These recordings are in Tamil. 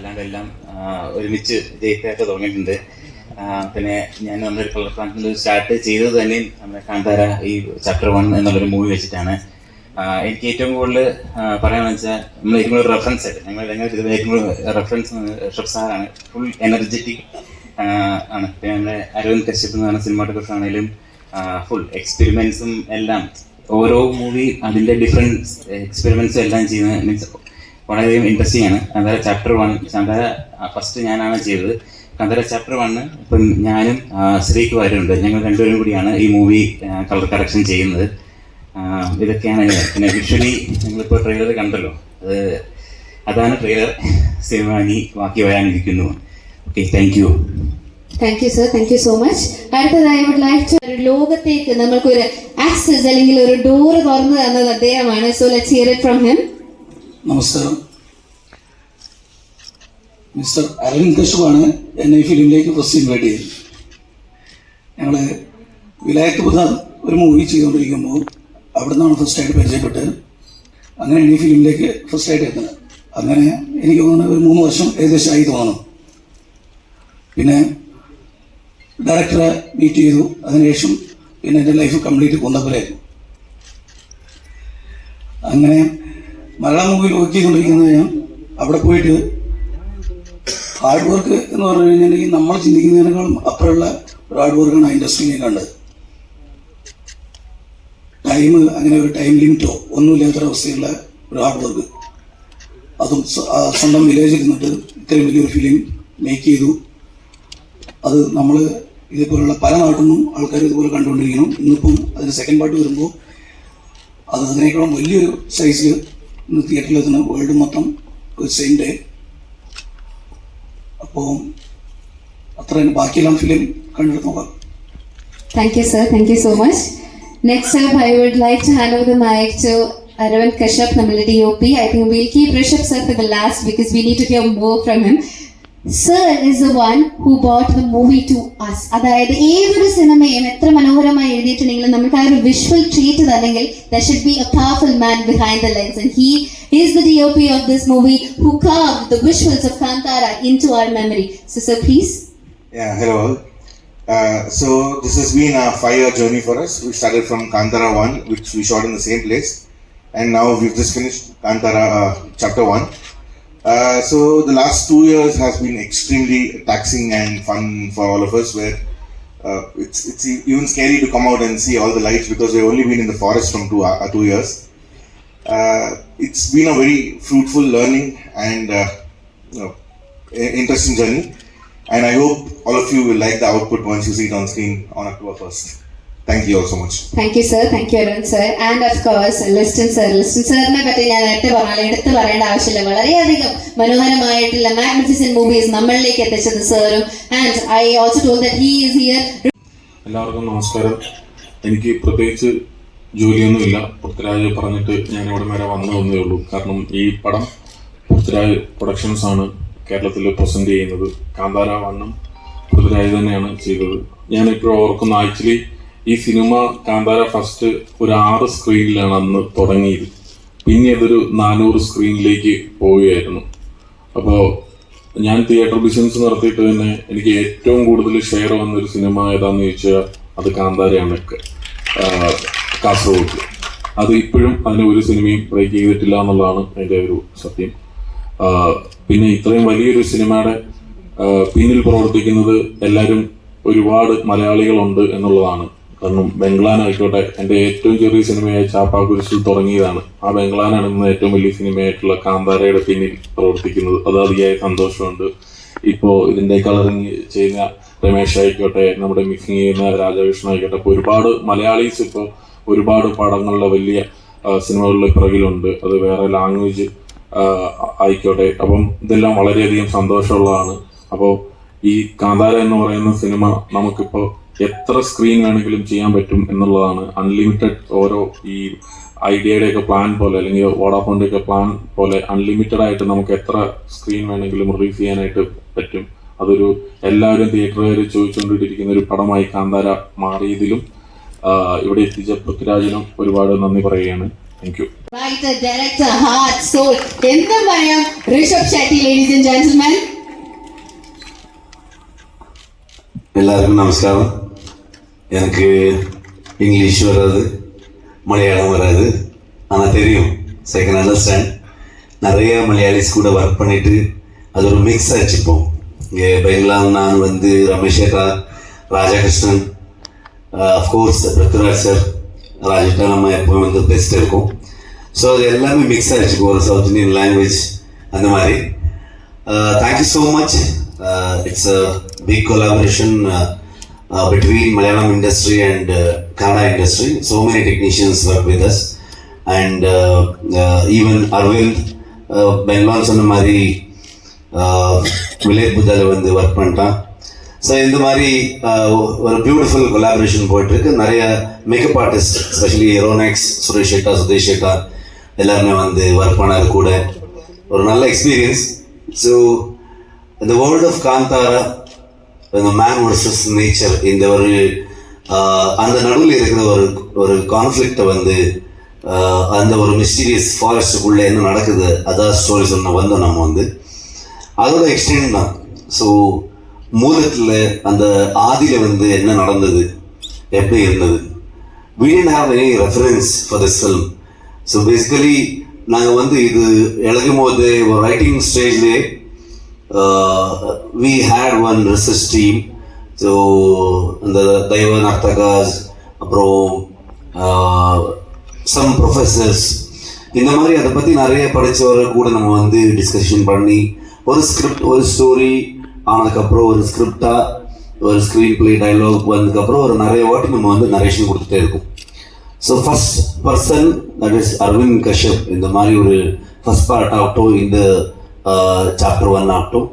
അല്ലാണ്ടെല്ലാം ഒരുമിച്ച് ജയിക്കാനൊക്കെ തുടങ്ങിയിട്ടുണ്ട്. പിന്നെ ഞാൻ നമ്മുടെ കളർ ഫ്രാൻസിൽ സ്റ്റാർട്ട് ചെയ്തത് തന്നെ നമ്മുടെ കാന്താര ഈ ചാപ്റ്റർ 1 എന്നുള്ളൊരു മൂവി വെച്ചിട്ടാണ്. എനിക്ക് ഏറ്റവും കൂടുതൽ പറയാമെന്ന് വെച്ചാൽ നമ്മൾ ഏറ്റവും കൂടുതൽ റെഫറൻസ് ആയിട്ട് ഞങ്ങൾ ഏറ്റവും കൂടുതൽ റെഫറൻസ് ഋഷഭ് സാറാണ്. ഫുൾ എനർജറ്റിക് ആണ്. പിന്നെ നമ്മുടെ അരവിന്ദ് കശ്യപ് എന്ന് പറഞ്ഞ സിനിമാറ്റോഗ്രാഫർ ആണെങ്കിലും ഫുൾ എക്സ്പെരിമെന്റ്സും എല്ലാം ഓരോ മൂവി അതിൻ്റെ ഡിഫറെൻറ്റ് എക്സ്പെരിമെന്റ്സും എല്ലാം ചെയ്യുന്നത് മീൻസ് വളരെയധികം ഇൻട്രസ്റ്റിംഗ് ആണ്. കാന്താര ചാപ്റ്റർ 1 കാന്താര ഫസ്റ്റ് ഞാനാണ് ചെയ്തത്. കാന്താര ചാപ്റ്റർ 1 ഇപ്പം ഞാനും ശ്രീക്ക് വരുന്നുണ്ട്. ഞങ്ങൾ രണ്ടുപേരും കൂടിയാണ് ഈ മൂവി കളർ കറക്ഷൻ ചെയ്യുന്നത്. ഇതൊക്കെയാണ്. പിന്നെ വിഷ്വലി നിങ്ങളിപ്പോൾ ട്രെയിലർ കണ്ടല്ലോ, അതാണ് ട്രെയിലർ. സിനിമ ഇനി ബാക്കി വരാനിരിക്കുന്നു. Okay, thank you. Thank you sir, thank you so much. അടുത്തതായി വുഡ് ലൈക്ക് ടു ഒരു ലോകത്തേക്ക് നമ്മൾക്കൊരു ആക്സസ് അല്ലെങ്കിൽ ഒരു ഡോർ തുറന്നു തന്നത് അദ്ദേഹമാണ്. So let's here it from him. നമസ്കാരം. മിസ്റ്റർ അരവിന്ദ് കശ്യപാണ് എന്നെ ഈ ഫിലിമിലേക്ക് ഫസ്റ്റ് ഇൻവൈറ്റ് ചെയ്തത്. ഞങ്ങൾ വിലായത്ത് പുത ഒരു മൂവി ചെയ്തുകൊണ്ടിരിക്കുമ്പോൾ അവിടെ നിന്നാണ് ഫസ്റ്റായിട്ട് പരിചയപ്പെട്ട് അങ്ങനെയാണ് ഈ ഫിലിമിലേക്ക് ഫസ്റ്റായിട്ട് എത്തുന്നത്. അങ്ങനെ എനിക്ക് തോന്നുന്നത് ഒരു 3 വർഷം ഏകദേശമായി തോന്നുന്നു. പിന്നെ ഡയറക്ടറെ മീറ്റ് ചെയ്തു. അതിനുശേഷം പിന്നെ എൻ്റെ ലൈഫ് കംപ്ലീറ്റ് കുന്നപ്പുരയായിരുന്നു. അങ്ങനെ മലയാളം മൂവിയിൽ വർക്ക് ചെയ്തുകൊണ്ടിരിക്കുന്നത് ഞാൻ അവിടെ പോയിട്ട് ഹാർഡ് വർക്ക് എന്ന് പറഞ്ഞു കഴിഞ്ഞിട്ടുണ്ടെങ്കിൽ നമ്മൾ ചിന്തിക്കുന്നതിനേക്കാളും അപ്പുറമുള്ള ഒരു ഹാർഡ് വർക്കാണ് ആ ഇൻഡസ്ട്രിയെ കണ്ടത്. ടൈം അങ്ങനെ ഒരു ടൈം ലിമിറ്റോ ഒന്നുമില്ലാത്തൊരവസ്ഥയുള്ള ഒരു ഹാർഡ് വർക്ക്. അതും സ്വന്തം വില്ലേജിൽ നിന്നിട്ട് ഇത്രയും വലിയൊരു ഫിലിം മേക്ക് ചെയ്തു. അത് നമ്മൾ ഇതേപോലുള്ള പല നാട്ടിൽ നിന്നും ആൾക്കാർ ഇതുപോലെ കണ്ടുകൊണ്ടിരിക്കണം. ഇന്നിപ്പം അതിൻ്റെ സെക്കൻഡ് പാർട്ട് വരുമ്പോൾ അത് അതിനേക്കാളും വലിയൊരു സൈസിൽ ഇന്ന് തിയേറ്ററിൽ എത്തുന്ന വേൾഡ് മൊത്തം ഒരു സെയിം ഡേ. അപ്പോൾ അത്ര ബാക്കിയെല്ലാം ഫിലിം കണ്ടെടുത്ത് നോക്കാം. Thank you sir, thank you so much. Next up I would like to hand over the mic to Arvind Kashyap, നമ്മുടെ DOP. I think we'll keep Rishabh sir for the last because we need to hear more from him. Sir is the one who brought the movie to us. അതായത് ഏതൊരു സിനിമയും എത്ര മനോഹരമായി എഴുതിയിട്ടുണ്ടെങ്കിലും നമുക്ക് ആ ഒരു വിഷ്വൽ ട്രീറ്റ് തന്നെങ്കിൽ there should be a powerful man behind the lens, and he is the DOP of this movie who carved the visuals of Kantara into our memory. So sir, please. Yeah, hello all. So this has been a 5-year journey for us. We started from Kantara 1, which we shot in the same place, and now we've just finished Kantara chapter 1. So the last 2 years has been extremely taxing and fun for all of us, where it's even scary to come out and see all the lights because we've only been in the forest from 2 years. It's been a very fruitful learning and interesting journey, and I hope all of you will like the output once you see it on screen on October 1st. Thank you all so much. Thank you sir, thank you Arun sir, and of course Liston sirനെ പറ്റി ഞാൻ എടുത്ത് പറയേണ്ട ആവശ്യമില്ല. വളരെയധികം മനോഹരമായിട്ടുള്ള മാഗ്നിഫിസന്റ് മൂവീസ് നമ്മളിലേക്ക് എത്തിച്ചത് സാറും. And I also told that he is here. എല്ലാവർക്കും നമസ്കാരം. എനിക്ക് പ്രത്യേകിച്ച് ജോലിയൊന്നുമില്ല. പൃഥ്വിരാജ് പറഞ്ഞിട്ട് ഞാൻ ഇവിടെ വരെ വന്നതേ ഉള്ളൂ. കാരണം ഈ പടം പൃഥ്വിരാജ് പ്രൊഡക്ഷൻസ് ആണ് കേരളത്തിൽ പ്രസന്റ് ചെയ്യുന്നത്. കാന്താര 1 പൃഥ്വിരാജ് തന്നെയാണ് ചെയ്തത്. ഞാനിപ്പോൾ ഓർക്കുന്ന ആക്ച്വലി ഈ സിനിമ കാന്താര ഫസ്റ്റ് ഒരു 6 സ്ക്രീനിലാണ് അന്ന് തുടങ്ങിയത്. പിന്നെ അതൊരു 400 സ്ക്രീനിലേക്ക് പോവുകയായിരുന്നു. അപ്പോൾ ഞാൻ തിയേറ്റർ ബിസിനസ് നടത്തിയിട്ട് തന്നെ എനിക്ക് ഏറ്റവും കൂടുതൽ ഷെയർ വന്നൊരു സിനിമ ഏതാണെന്ന് ചോദിച്ചാൽ അത് കാന്താരയാണ്. കാസർഗോഡ് അത് ഇപ്പോഴും അതിന് ഒരു സിനിമയും ബ്രേക്ക് ചെയ്തിട്ടില്ല എന്നുള്ളതാണ് അതിൻ്റെ ഒരു സത്യം. പിന്നെ ഇത്രയും വലിയൊരു സിനിമയുടെ പിന്നിൽ പ്രവർത്തിക്കുന്നത് എല്ലാവരും ഒരുപാട് മലയാളികളുണ്ട് എന്നുള്ളതാണ്. കാരണം ബംഗ്ലാനായിക്കോട്ടെ, എൻ്റെ ഏറ്റവും ചെറിയ സിനിമയായ ചാപ്പാക്കുരിശിൽ തുടങ്ങിയതാണ്. ആ ബംഗ്ലാനാണ് ഇന്ന് ഏറ്റവും വലിയ സിനിമയായിട്ടുള്ള കാന്താരയുടെ പിന്നിൽ പ്രവർത്തിക്കുന്നത്. അത് അതിയായ സന്തോഷമുണ്ട്. ഇപ്പോൾ ഇതിൻ്റെ കളറിങ് ചെയ്യുന്ന രമേശ് ആയിക്കോട്ടെ, നമ്മുടെ മിക്സിങ് ചെയ്യുന്ന രാജകൃഷ്ണൻ ആയിക്കോട്ടെ, ഇപ്പോൾ ഒരുപാട് മലയാളീസ് ഇപ്പോൾ ഒരുപാട് പടങ്ങളിലെ വലിയ സിനിമകളിലെ പിറകിലുണ്ട്. അത് വേറെ ലാംഗ്വേജ് ആയിക്കോട്ടെ. അപ്പം ഇതെല്ലാം വളരെയധികം സന്തോഷമുള്ളതാണ്. അപ്പോൾ ഈ കാന്താര എന്ന് പറയുന്ന സിനിമ നമുക്കിപ്പോൾ എത്ര സ്ക്രീൻ വേണമെങ്കിലും ചെയ്യാൻ പറ്റും എന്നുള്ളതാണ്. അൺലിമിറ്റഡ് ഓരോ ഈ ഐഡിയയുടെയൊക്കെ പ്ലാൻ പോലെ അല്ലെങ്കിൽ വോഡാഫോണിൻ്റെയൊക്കെ പ്ലാൻ പോലെ അൺലിമിറ്റഡ് ആയിട്ട് നമുക്ക് എത്ര സ്ക്രീൻ വേണമെങ്കിലും റിലീസ് ചെയ്യാനായിട്ട് പറ്റും. അതൊരു എല്ലാവരും തിയേറ്ററുകാർ ചോദിച്ചുകൊണ്ടിരിക്കുന്ന ഒരു പടമായി കാന്താര മാറിയതിലും ഇവിടെ എത്തിച്ച പൃഥ്വിരാജിനും ഒരുപാട് നന്ദി പറയുകയാണ്. Thank you. Writer, director, heart, soul, എന്തും പറയാം Rishabh Shetty, ladies and gentlemen. எல்லாருக்கும் நமஸ்காரம். எனக்கு இங்கிலீஷ் வராது, மலையாளம் வராது, ஆனால் தெரியும், ஸோ ஐ கேன் அண்டர்ஸ்டாண்ட். நிறைய மலையாளிஸ் கூட ஒர்க் பண்ணிட்டு அது ஒரு மிக்ஸ் ஆச்சுப்போம். இங்கே பெங்களூர் நான் வந்து ரமேஷ் ஏட்டா, ராஜகிருஷ்ணன், அஃப்கோர்ஸ் பிருத்விராஜ் சார், ராஜேட்டா நம்ம எப்போவும் வந்து பெஸ்ட் இருக்கும். ஸோ அது எல்லாமே மிக்ஸ் ஆகிடுச்சு ஒரு சவுத் இந்தியன் லாங்குவேஜ் அந்த மாதிரி. Thank you so much. It's a big collaboration between Malayalam industry and Kannada industry. So many technicians work with us, and even Arvind Bengaluru சொன்ன மாதிரி வில்லேஜ் புத்தால வந்து ஒர்க் பண்ணிட்டான். ஸோ இந்த மாதிரி ஒரு பியூட்டிஃபுல் கொலாபரேஷன் போயிட்டு இருக்கு. நிறைய makeup artist, especially Ronex, Suresh Shetta, Sudesh Shetta எல்லாருமே வந்து ஒர்க் பண்ணாரு கூட. ஒரு நல்ல எக்ஸ்பீரியன்ஸ். ஸோ இந்த வேர்ல்ட் ஆஃப் காந்தாரா, இந்த மேன் வர்சஸ் நேச்சர், இந்த ஒரு அந்த நடுவில் இருக்கிற ஒரு கான்ஃப்ளிக்டை வந்து அந்த ஒரு மிஸ்டீரியஸ் ஃபாரஸ்ட்டுக்குள்ளே என்ன நடக்குது அதான் ஸ்டோரி சொன்ன வந்தோம் நம்ம வந்து அதோட எக்ஸ்டெண்ட் தான். ஸோ மூலத்தில் அந்த ஆதியில் வந்து என்ன நடந்தது, எப்படி இருந்தது, we didn't have any reference for this film. So basically நாங்கள் வந்து இது எழுதும் போது ஒரு ரைட்டிங் ஸ்டேஜ்லேயே we had one research team. ஸோ இந்த தெய்வ நர்த்தகாஸ், அப்புறம் சம் ப்ரொஃபஸர்ஸ், இந்த மாதிரி அதை பற்றி நிறைய படித்தவரை கூட நம்ம வந்து டிஸ்கஷன் பண்ணி ஒரு ஸ்கிரிப்ட், ஒரு ஸ்டோரி ஆனதுக்கப்புறம் ஒரு ஸ்கிரிப்டாக ஒரு ஸ்க்ரீன் பிளே டைலாக் வந்ததுக்கப்புறம் ஒரு நிறைய வாட்டி நம்ம வந்து நரேஷன் கொடுத்துட்டே இருக்கும். So first person that is Aravind Kashyap. இந்த மாதிரி ஒரு ஃபஸ்ட் பார்ட் ஆகட்டும், இந்த சாப்டர் 1 ஆகட்டும்,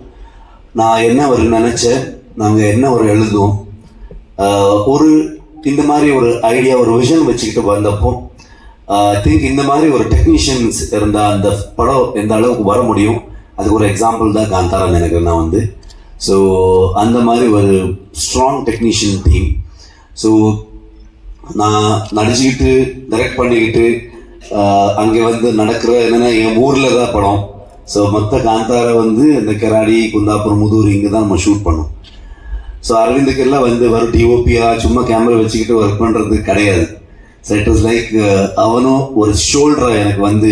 நான் என்ன ஒரு நினச்சேன், நாங்கள் என்ன ஒரு எழுதுவோம், ஒரு இந்த மாதிரி ஒரு ஐடியா, ஒரு விஷன் வச்சுக்கிட்டு வந்தப்போ ஐ திங்க் இந்த மாதிரி ஒரு டெக்னீஷியன்ஸ் இருந்தால் அந்த படம் எந்த அளவுக்கு வர முடியும், அதுக்கு ஒரு எக்ஸாம்பிள் தான் காந்தாரா நினைக்கிறேன் நான் வந்து. ஸோ அந்த மாதிரி ஒரு ஸ்ட்ராங் டெக்னீஷியன் டீம். ஸோ நான் நடிச்சுக்கிட்டு டைரக்ட் பண்ணிக்கிட்டு அங்கே வந்து நடக்கிற என்னென்னா என் ஊரில் தான் படம். ஸோ மொத்த காந்தாரா வந்து இந்த கெராடி, குந்தாபுரம், முதூர் இங்கே தான் நம்ம ஷூட் பண்ணோம். ஸோ அரவிந்துக்கெல்லாம் வந்து வரும் டிஓபியாக சும்மா கேமரா வச்சுக்கிட்டு ஒர்க் பண்ணுறது கிடையாது. ஸோ இட் வாஸ் லைக் அவனும் ஒரு ஷோல்டராக எனக்கு வந்து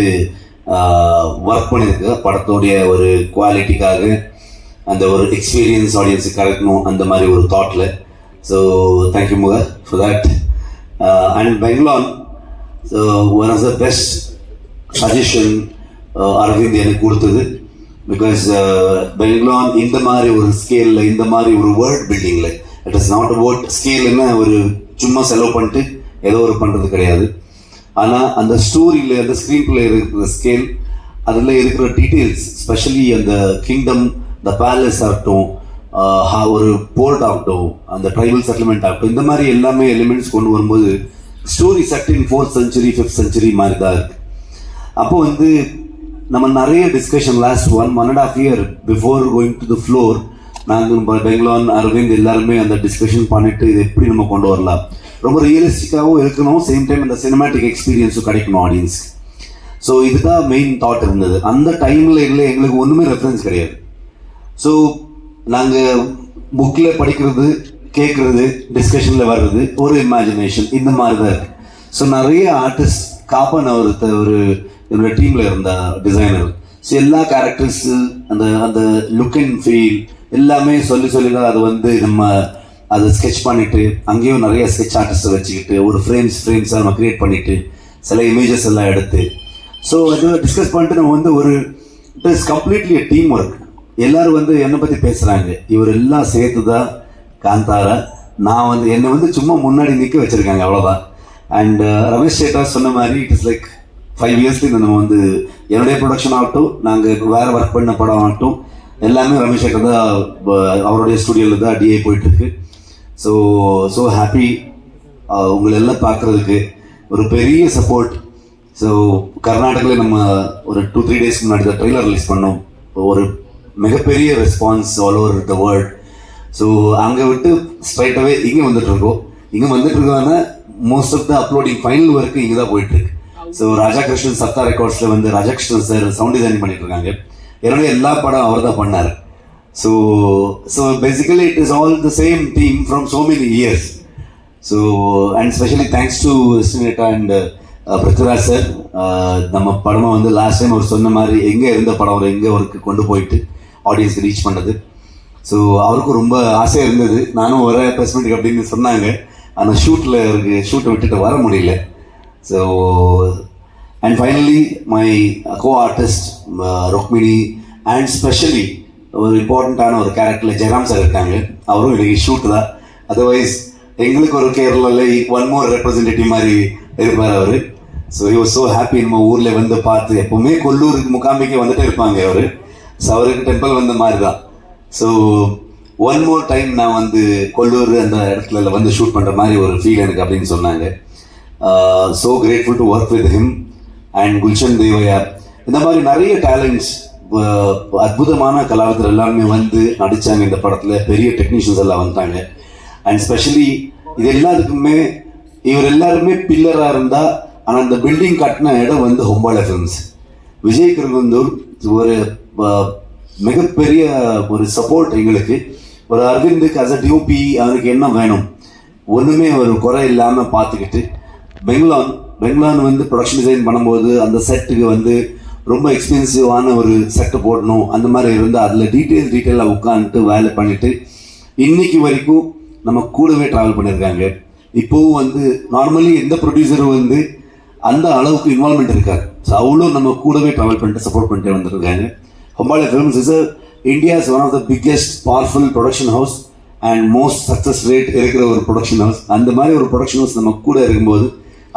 ஒர்க் பண்ணியிருக்கு படத்தோடைய ஒரு குவாலிட்டிக்காக, அந்த ஒரு எக்ஸ்பீரியன்ஸ் ஆடியன்ஸுக்கு கிடைக்கணும் அந்த மாதிரி ஒரு தாட்டில். So thank you much for that. And Bangalore, so one of the best suggestion Aravind எனக்கு கொடுத்தது. பிகாஸ் பெங்களூர் இந்த மாதிரி ஒரு ஸ்கேலில், இந்த மாதிரி ஒரு வேர்ல்ட் பில்டிங்கில், இட் இஸ் நாட் அபவுட் ஸ்கேல்னா ஒரு சும்மா செலவு பண்ணிட்டு ஏதோ ஒரு பண்ணுறது கிடையாது. ஆனால் அந்த ஸ்டோரியில், அந்த ஸ்க்ரீன் பிளே இருக்கிற ஸ்கேல், அதில் இருக்கிற டீட்டெயில்ஸ், ஸ்பெஷலி அந்த கிங்டம், இந்த பேலஸ் ஆகட்டும், ஒரு போர்ட் ஆகட்டும், அந்த ட்ரைபல் செட்டில்மெண்ட் ஆகட்டும், இந்த மாதிரி எல்லாமே எலிமெண்ட்ஸ் கொண்டு வரும்போது ஸ்டோரி செட் இன் 4th century 5th century மாதிரி தான் இருக்குது. அப்போ வந்து நம்ம நிறைய discussion last 1.5 year before going to the floor, நாங்கள் பெங்களூர், அரவிந்த் எல்லாருமே அந்த டிஸ்கஷன் பண்ணிட்டு இது எப்படி நம்ம கொண்டு வரலாம், ரொம்ப ரியலிஸ்டிக்காகவும் இருக்கணும், சேம் டைம் அந்த சினிமேட்டிக் எக்ஸ்பீரியன்ஸும் கிடைக்கணும் ஆடியன்ஸ்க்கு. ஸோ இதுதான் மெயின் தாட் இருந்தது. அந்த டைமில் இல்லை, எங்களுக்கு ஒன்றுமே ரெஃபரன்ஸ் கிடையாது. ஸோ நாங்கள் புக்கில் படிக்கிறது, கேட்குறது, டிஸ்கஷனில் வர்றது, ஒரு இமேஜினேஷன், இந்த மாதிரி தான் இருக்குது. ஸோ நிறைய ஆர்டிஸ்ட், காப்பன் ஒரு என்னோட டீமில் இருந்த டிசைனர், ஸோ எல்லா கேரக்டர்ஸு அந்த அந்த லுக் அண்ட் ஃபீல் எல்லாமே சொல்லி தான் அது வந்து நம்ம அதை ஸ்கெட்ச் பண்ணிவிட்டு, அங்கேயும் நிறைய ஸ்கெட்ச் ஆர்டிஸ்ட்டை வச்சுக்கிட்டு ஒரு ஃப்ரேம்ஸாக நம்ம க்ரியேட் பண்ணிவிட்டு சில இமேஜஸ் எல்லாம் எடுத்து, ஸோ அது டிஸ்கஸ் பண்ணிட்டு நம்ம வந்து ஒரு it is completely a team work. எல்லோரும் வந்து என்னை பற்றி பேசுகிறாங்க, இவர் எல்லாம் சேர்த்து தான் காந்தாரா. நான் வந்து என்னை வந்து சும்மா முன்னாடி நிற்க வச்சுருக்காங்க, அவ்வளோதான். அண்ட் ரமேஷ் சேட்டா சொன்ன மாதிரி இட் இஸ் லைக் 5 இயர்ஸ்லேருந்து நம்ம வந்து என்னுடைய ப்ரொடக்ஷன் ஆகட்டும், நாங்கள் வேறு ஒர்க் பண்ண படம் ஆகட்டும், எல்லாமே ரமேஷ் சேட்டா தான் அவருடைய ஸ்டுடியோவில் தான் டிஏ போயிட்டுருக்கு. ஸோ ஹாப்பி உங்களை எல்லாம் பார்க்குறதுக்கு. ஒரு பெரிய சப்போர்ட். ஸோ கர்நாடகாவில் நம்ம ஒரு 2-3 days முன்னாடி தான் ட்ரெய்லர் ரிலீஸ் பண்ணோம். ஒரு மிகப்பெரிய response all over the world. So அங்கே விட்டு ஸ்ட்ரைட்டாகவே இங்கே வந்துட்டுருக்கோன்னா most of the uploading final work இங்கே தான் போயிட்டுருக்கு. ஸோ ராஜாகிருஷ்ணன் சத்தா ரெக்கார்ட்ஸில் வந்து ராஜாகிருஷ்ணன் சார் சவுண்ட் டிசைன் பண்ணிட்டு இருக்காங்க. என்னுடைய எல்லா படம் அவர் தான் பண்ணார். So basically it is all the same team from so many years. So and especially thanks to Sunita and Prithviraj sir, நம்ம படமா வந்து லாஸ்ட் டைம் அவர் சொன்ன மாதிரி எங்கே இருந்த படம் அவர் எங்கே அவருக்கு கொண்டு போயிட்டு ஆடியன்ஸ்க்கு ரீச் பண்ணது. ஸோ அவருக்கும் ரொம்ப ஆசையாக இருந்தது. நானும் வர ப்ரெஸ் மீட்டுக்கு அப்படின்னு சொன்னாங்க. ஆனால் ஷூட்டை விட்டுட்டு வர முடியல. So and finally my co artist Rukmini and specially ஒரு இம்பார்ட்டண்ட்டான ஒரு கேரக்டரில் ஜெயராம் சார் இருக்காங்க. அவரும் இன்னைக்கு ஷூட் தான். அதர்வைஸ் எங்களுக்கு ஒரு கேரளாவில் ஒன் மோர் ரெப்ரஸன்டேட்டிவ் மாதிரி இருப்பார் அவர். So he was so happy நம்ம ஊரில் வந்து பார்த்து. எப்போவுமே கொல்லூருக்கு முகாமிக்கு வந்துட்டு இருப்பாங்க அவர். ஸோ அவருக்கு டெம்பிள் வந்த மாதிரி தான். ஸோ ஒன் மோர் டைம் நான் வந்து கொல்லூர் அந்த இடத்துல வந்து ஷூட் பண்ணுற மாதிரி ஒரு ஃபீல் எனக்கு அப்படின்னு சொன்னாங்க. So grateful to work with him and Gulshan தேவையா. இந்த மாதிரி நிறைய டேலண்ட்ஸ், அற்புதமான கலாவிதர் எல்லாருமே வந்து நடித்தாங்க இந்த படத்தில். பெரிய டெக்னீஷியன்ஸ் எல்லாம் வந்துட்டாங்க. அண்ட் ஸ்பெஷலி இது எல்லாருக்குமே இவர் எல்லாருமே பில்லராக இருந்தால், ஆனால் இந்த பில்டிங் கட்டின இடம் வந்து ஹொம்பாள ஃபிலிம்ஸ். விஜய் கிருகுந்தூர் ஒரு மிகப்பெரிய ஒரு சப்போர்ட் எங்களுக்கு. ஒரு அரவிந்துக்கு அஸ் அ டிஓபி அவருக்கு என்ன வேணும் ஒன்றுமே ஒரு குறை இல்லாமல் பார்த்துக்கிட்டு பெங்களூர் வந்து ப்ரொடக்ஷன் டிசைன் பண்ணும்போது அந்த செட்டுக்கு வந்து ரொம்ப எக்ஸ்பென்சிவான ஒரு செட்டு போடணும் அந்த மாதிரி இருந்தால் அதில் டீட்டெயிலாக உட்காந்துட்டு வேலை பண்ணிவிட்டு இன்னைக்கு வரைக்கும் நம்ம கூடவே ட்ராவல் பண்ணியிருக்காங்க. இப்போவும் வந்து நார்மலி எந்த ப்ரொடியூசரும் வந்து அந்த அளவுக்கு இன்வால்மெண்ட் இருக்காது. ஸோ அவ்வளோ நம்ம கூடவே ட்ராவல் பண்ணிட்டு சப்போர்ட் பண்ணிட்டு வந்துருக்காங்க. Hombale films is India's one of the biggest powerful production house and most success rate இருக்கிற ஒரு ப்ரொடக்ஷன் ஹவுஸ். அந்த மாதிரி ஒரு ப்ரொடக்ஷன் ஹவுஸ் நம்ம கூட இருக்கும்போது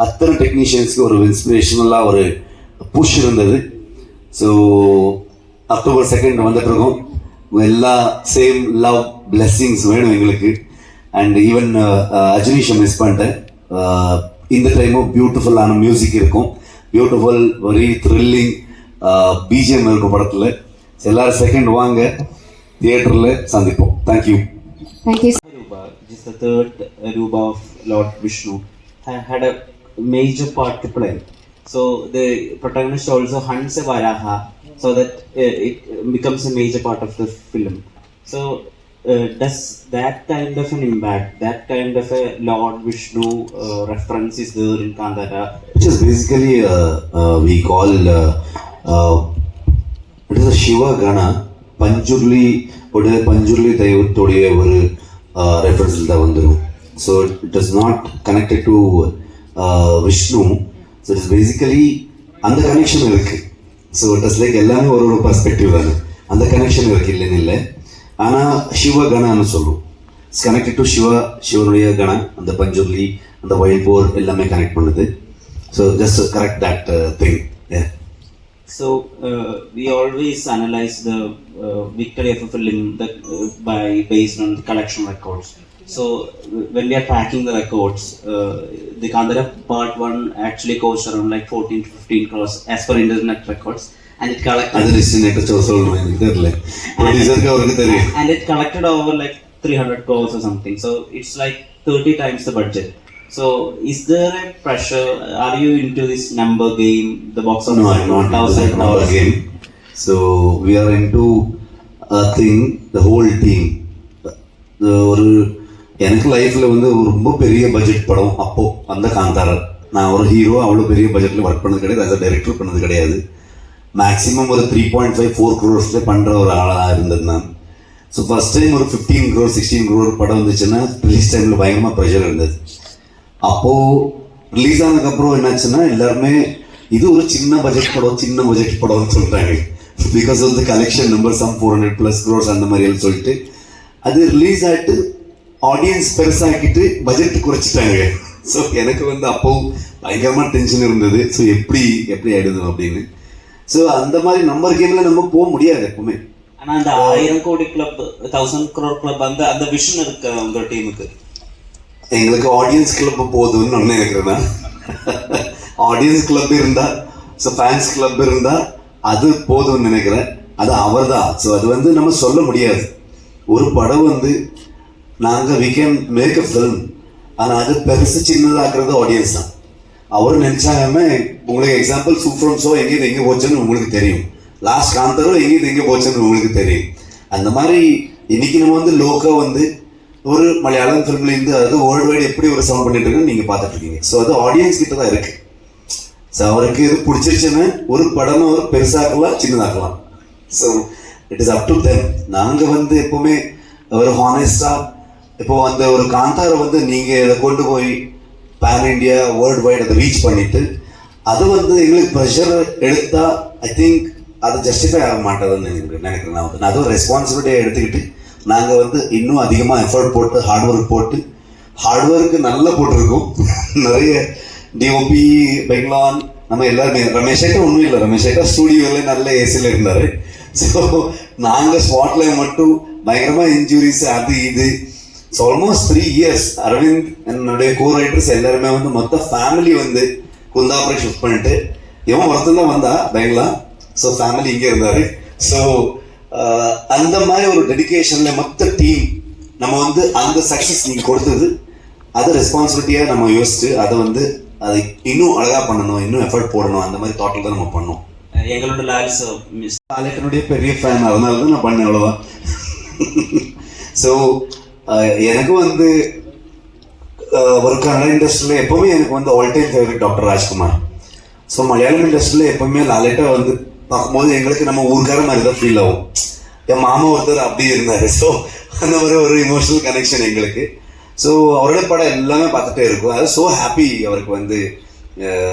அத்தனை டெக்னீஷியன்ஸ்க்கு ஒரு இன்ஸ்பிரேஷனலாக ஒரு புஷ் இருந்தது. ஸோ October 2 வந்துட்டு இருக்கோம். எல்லா சேம் லவ் பிளெஸ்ஸிங்ஸ் வேணும் எங்களுக்கு. அண்ட் ஈவன் அஜினீஷை மிஸ் பண்ணிட்டேன். இந்த டைமும் பியூட்டிஃபுல்லான மியூசிக் இருக்கும், பியூட்டிஃபுல் வெரி த்ரில்லிங் பிஜிஎம் இருக்கும் படத்தில். எல்லாரும் செகண்ட் வாங்க, தியேட்டரில் சந்திப்போம். Thank you. Thank you. Ruba, which is the third Ruba of Lord Vishnu, had a major part to play. So the protagonist also hunts a Varaha so that it becomes a major part of the film. So does that kind of an impact, that kind of a Lord Vishnu reference is there in Kandara? Which is basically we call it is a Shiva Gana. Panjurli தெய்வத்துடைய ஒரு ரெஃபரன்ஸில் தான் வந்துடும். So it is not connected to Vishnu. So it is basically அந்த கனெக்ஷன் இருக்குது. ஸோ இட் இஸ் லைக் எல்லாமே ஒரு பர்ஸ்பெக்டிவ் தானே, அந்த கனெக்ஷன் இருக்குது, இல்லைன்னு இல்லை. ஆனால் சிவ கணான்னு சொல்லுவோம். இட்ஸ் கனெக்டட் டு சிவனுடைய கணம். அந்த பஞ்சுர்லி, அந்த வைல்ட் போர் எல்லாமே கனெக்ட் பண்ணுது. So just correct that thing. So we always analyze the victory of a film that based on the collection records. So when we are tracking the records, the Kandara Part 1 actually cost around like 14 to 15 crores as per internet records, and it collected. And it collected over like 300 crores or something. So it's like 30 times the budget. So is there a pressure? Are you into this number game? The box office? No, I'm not into the number game. So we are into a thing, the whole team. ஒரு எனக்கு லைஃப்பில் வந்து ஒரு ரொம்ப பெரிய பட்ஜெட் படம் அப்போது அந்த காந்தாரா. நான் ஒரு ஹீரோ அவ்வளோ பெரிய பட்ஜெட்டில் ஒர்க் பண்ணது கிடையாது, as a டைரக்டர் பண்ணது கிடையாது. மேக்ஸிமம் ஒரு 3.5-4 crores பண்ணுற ஒரு ஆளாக இருந்தது நான். ஸோ ஃபஸ்ட் டைம் ஒரு 15 crore 16 crore படம் வந்துச்சுன்னா ரிலீஸ் டைமில் பயங்கரமாக ப்ரெஷர் இருந்தது. அப்போது ரிலீஸ் ஆனதுக்கப்புறம் என்னாச்சுன்னா எல்லாருமே இது ஒரு சின்ன பட்ஜெட் படம்னு சொல்கிறாங்க. Because of the collection number some 400+ crores அந்த மாதிரி எல்லாம் சொல்லிட்டு அது ரிலீஸ் ஆகிட்டு ஆடியன்ஸ் பெருசாகிட்டு பட்ஜெட் குறைச்சிட்டாங்க. ஸோ எனக்கு வந்து அப்போ பயங்கரமாக டென்ஷன் இருந்தது. ஸோ எப்படி ஆகிடுது அப்படின்னு. ஸோ அந்த மாதிரி நம்பர் கேமில் நம்ம போக முடியாது எப்பவுமே. ஆனால் அந்த 1000 கோடி கிளப் 1000 crore கிளப் அந்த விஷன் இருக்கு உங்கள் டீமுக்கு. எங்களுக்கு ஆடியன்ஸ் கிளப் போதும்னு நான் நினைக்கிறேன். ஆடியன்ஸ் கிளப் இருந்தால், ஸோ ஃபேன்ஸ் கிளப் இருந்தால் அது போதும்னு நினைக்கிறேன். அது அவர் தான். ஸோ அது வந்து நம்ம சொல்ல முடியாது. ஒரு படம் வந்து நாங்கள் we can make a film, ஆனால் அது பெருசு சின்னதாக்குறது ஆடியன்ஸ் தான். அவர் நினச்சாங்க. உங்களுக்கு எக்ஸாம்பிள் சூப்பர் ஷோ எங்கேயும் எங்கே போச்சுன்னு உங்களுக்கு தெரியும். லாஸ்ட் காந்தரும் எங்கேயும் எங்கே போச்சுன்னு உங்களுக்கு தெரியும். அந்த மாதிரி இன்னைக்கு நம்ம வந்து லோக்கா வந்து ஒரு மலையாளம் ஃபிலிம்ல இருந்து அதாவது வேர்ல்டு வைடு எப்படி ஒரு சவுண்ட் பண்ணிட்டு இருக்குன்னு நீங்க பார்த்துட்டு இருக்கீங்க. ஸோ அது ஆடியன்ஸ் கிட்ட தான் இருக்கு. ஸோ அவருக்கு இது பிடிச்சிருச்சுன்னு ஒரு படமா அவர் பெருசாக்கலாம் சின்னதாக்கலாம். So it is up to them. நாங்கள் வந்து எப்பவுமே ஒரு ஹானஸ்டா இப்போ அந்த ஒரு காந்தாரை வந்து நீங்க இதை கொண்டு போய் பேன் இண்டியா வேர்ல்டு வைடு அதை ரீச் பண்ணிட்டு அது வந்து எங்களுக்கு ப்ரெஷர் எடுத்தா ஐ திங்க் அது ஜஸ்டிஃபை ஆக மாட்டேதுன்னு நினைக்கிறேன். நான் அது ஒரு ரெஸ்பான்சிபிலிட்டியை எடுத்துக்கிட்டு நாங்கள் வந்து இன்னும் அதிகமாக எஃபர்ட் போட்டு ஹார்ட் ஒர்க்கு நல்லா போட்டிருக்கோம். நிறைய டிஓபி பெங்லான் நம்ம எல்லாருமே ரமேஷேட்டா ஒன்றும் இல்லை, ரமேஷேட்டா ஸ்டூடியோவில் நல்ல ஏசியில் இருந்தார். ஸோ நாங்கள் ஸ்பாட்ல மட்டும் பயங்கரமாக இன்ஜுரிஸ் அது இது. ஸோ ஆல்மோஸ்ட் 3 years அரவிந்த் என்னுடைய கோ ரைட்டர்ஸ் எல்லாருமே வந்து மொத்த ஃபேமிலி வந்து குந்தாபுரம் ஷிஃப்ட் பண்ணிட்டு இவன் ஒருத்தன் தான் வந்தா பெங்களா. ஸோ ஃபேமிலி இங்கே இருந்தார். ஸோ அந்த மாதிரி ஒரு டெடிகேஷனில் மொத்த டீம் நம்ம வந்து அந்த சக்ஸஸ் நீங்கள் கொடுத்தது அது ரெஸ்பான்சிபிலிட்டியாக நம்ம யோசிச்சு அதை வந்து அதை இன்னும் அழகாக பண்ணணும், இன்னும் எஃபர்ட் போடணும், அந்த மாதிரி தாட்டில் தான் நம்ம பண்ணோம். எங்களோட லால்ஸ் லாலேட்டனுடைய பெரிய ஃபேன், அதனால தான் நான் பண்ணேன், அவ்வளோதான். ஸோ எனக்கு வந்து ஒரு கன்னட இண்டஸ்ட்ரியில் எப்போவுமே எனக்கு வந்து all time favourite doctor Rajkumar. So Malayalam இண்டஸ்ட்ரியில் எப்போவுமே லாலேட்டா வந்து பார்க்கும்போது எங்களுக்கு நம்ம ஊருக்கார மாதிரி தான் ஃபீல் ஆகும். என் மாமா ஒருத்தர் அப்படியே இருந்தார். ஸோ அந்த மாதிரி ஒரு இமோஷனல் கனெக்ஷன் எங்களுக்கு. ஸோ அவரோட படம் எல்லாமே பார்த்துட்டே இருக்கும். அது ஸோ ஹாப்பி அவருக்கு வந்து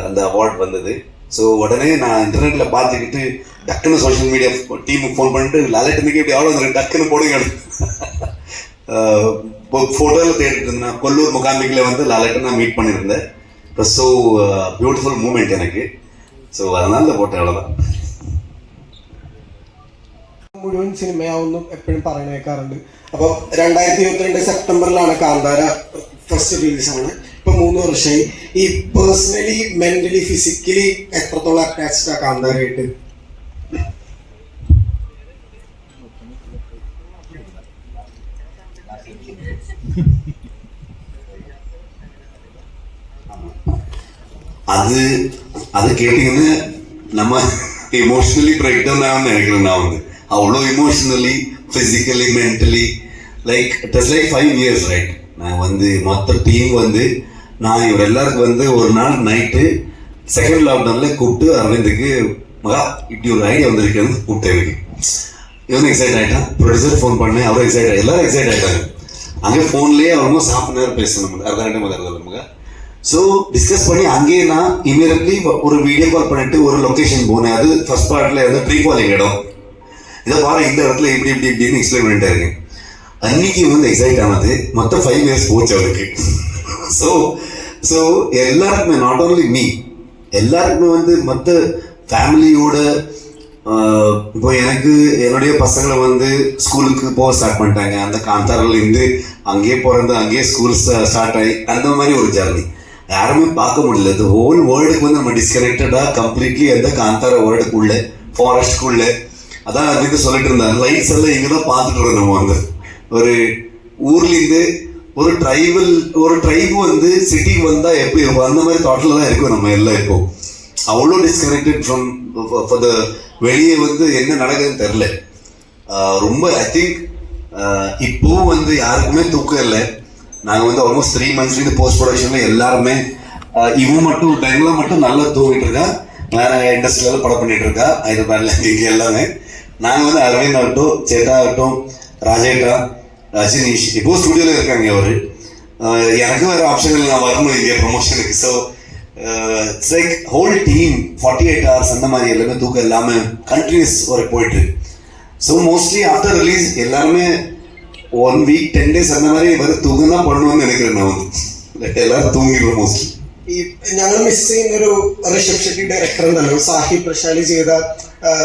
அந்த அவார்ட் வந்தது. ஸோ உடனே நான் இன்டர்நெட்டில் பார்த்துக்கிட்டு டக்குன்னு சோஷியல் மீடியா டீமுக்கு ஃபோன் பண்ணிட்டு லாலேட்டனுக்கு இப்படி எவ்வளோ வந்துருக்கு டக்குன்னு போடுங்க. ஃபோட்டோவில் தேடிட்டு இருந்தேன். கொல்லூர் முகாமிக்கில் வந்து லாலேட்டன் நான் மீட் பண்ணியிருந்தேன். இப்போ ஸோ பியூட்டிஃபுல் மூமெண்ட் எனக்கு. ஸோ அதனால போட்டேன், അவ்வளോதான். മുഴുവൻ സിനിമയാവുന്നു എപ്പോഴും പറയുന്ന കേൾക്കാറുണ്ട്. അപ്പോൾ 2022 സെപ്റ്റംബറിലാണ് കാന്താര ഫസ്റ്റ് റിലീസാണ്. ഇപ്പൊ 3 വർഷമായി. ഈ പേഴ്സണലി മെന്റലി ഫിസിക്കലി എത്രത്തോളം അറ്റാച്ച്ഡ് ആ കാന്താരയായിട്ട്? அது கேட்டீங்கன்னா நம்ம இமோஷனலி பிரேக் டவுன் ஆகும்னு நினைக்கிறேன். நான் வந்து அவ்வளோ emotionally physically mentally like it is like 5 years right. நான் வந்து மொத்த டீம் வந்து நான் இவர் எல்லாருக்கும் வந்து ஒரு நாள் நைட்டு செகண்ட் லாக்டவுனில் கூப்பிட்டு அரவிந்துக்கு மகா இப்படி ஒரு ஐடியா வந்திருக்கேன்னு கூப்பிட்டேன். எனக்கு இவனும் எக்ஸைட் ஆகிட்டான். ப்ரொடியூசர் ஃபோன் பண்ணேன், அவரும் எக்ஸைட் ஆகி எல்லாரும் எக்ஸைட் ஆகிட்டாங்க. அங்கே ஃபோன்லேயே ஆல்மோஸ்ட் ½ hour பேசணும், அர்த்தம். ஸோ டிஸ்கஸ் பண்ணி அங்கேயே நான் இமீடியட்லி ஒரு வீடியோ கால் பண்ணிட்டு ஒரு லொக்கேஷன் போனேன். அது ஃபர்ஸ்ட் பார்ட்ல வந்து ட்ரீ ஃபாலிங் இடம். இதை பாரு இந்த இடத்துல இப்படி இப்படி இப்படின்னு எக்ஸ்பிளைன் பண்ணிட்டே இருக்கேன். அன்னைக்கு வந்து எக்ஸைட் ஆனது மொத்தம் 5 years போச்சு அவருக்கு. ஸோ ஸோ எல்லாருக்குமே நாட் ஓன்லி மீ, எல்லாருக்குமே வந்து மற்ற ஃபேமிலியோட இப்போ எனக்கு என்னுடைய பசங்களை வந்து ஸ்கூலுக்கு போக ஸ்டார்ட் பண்ணிட்டாங்க. அந்த காந்தாரிலேருந்து அங்கேயே பிறந்து அங்கேயே ஸ்கூல் ஸ்டார்ட் ஆகி அந்த மாதிரி ஒரு ஜர்னி யாருமே பார்க்க முடியல. இந்த ஹோல் வேர்ல்டுக்கு வந்து நம்ம டிஸ்கனெக்டடாக கம்ப்ளீட்லி அந்த காந்தார வேர்ல்டுக்குள்ள ஃபாரஸ்ட்குள்ள அதான் அதுக்கு சொல்லிட்டு இருந்தாங்க. லைட்ஸ் எல்லாம் இங்கே தான் பார்த்துட்டு இருக்கோம். நம்ம வந்து ஒரு ஊர்லேருந்து ஒரு ட்ரைபு வந்து சிட்டிக்கு வந்தால் எப்படி இருக்கும் அந்த மாதிரி தாட்டில் தான் இருக்கும் நம்ம எல்லாம். இப்போ அவ்வளோ டிஸ்கனெக்டட் ஃப்ரம் த வெளியே வந்து என்ன நடக்குதுன்னு தெரில. ரொம்ப ஐ திங்க் இப்போவும் வந்து யாருக்குமே தூக்கம் இல்லை. நாங்கள் வந்து ஆல்மோஸ்ட் 3 months போஸ்ட் ப்ரொடக்ஷனில் எல்லாருமே இவன் மட்டும் பெங்களா மட்டும் நல்லா தூங்கிட்டு இருக்கா. வேற இண்டஸ்ட்ரியில படம் பண்ணிட்டு இருக்கா ஹைதராபாத்ல. இங்கே எல்லாமே நாங்கள் வந்து அரவிந்த் ஆகட்டும், சேட்டா ஆகட்டும், ராஜேட்டா, ரஜினிஷ் இப்போ ஸ்டுடியோவில் இருக்காங்க. அவர் எனக்கு வேறு ஆப்ஷன்கள் நான் வரணும் இங்கே ப்ரொமோஷனுக்கு. So it's like whole team 48 hours அந்த மாதிரி எல்லாமே தூக்கம் இல்லாமல் கண்டினியூஸ் ஒர்க் போயிட்டு. ஸோ மோஸ்ட்லி ஆஃப்டர் ரிலீஸ் எல்லாருமே 1 week 10 days அந்த மாதிரி வெறும் தூக்கம் தான் பண்ணணும்னு நினைக்கிறேன். நான் வந்து എല്ലാവരും തൂങ്ങിയിരുന്നു മോസ്റ്റ്ലി. ഈ ഞങ്ങൾ മിസ് ചെയ്യുന്നൊരു ഋഷഭ് ഷെട്ടി ഡയറക്ടർ ഉണ്ടല്ലോ, സാഹിബ് പ്രശാലി ചെയ്ത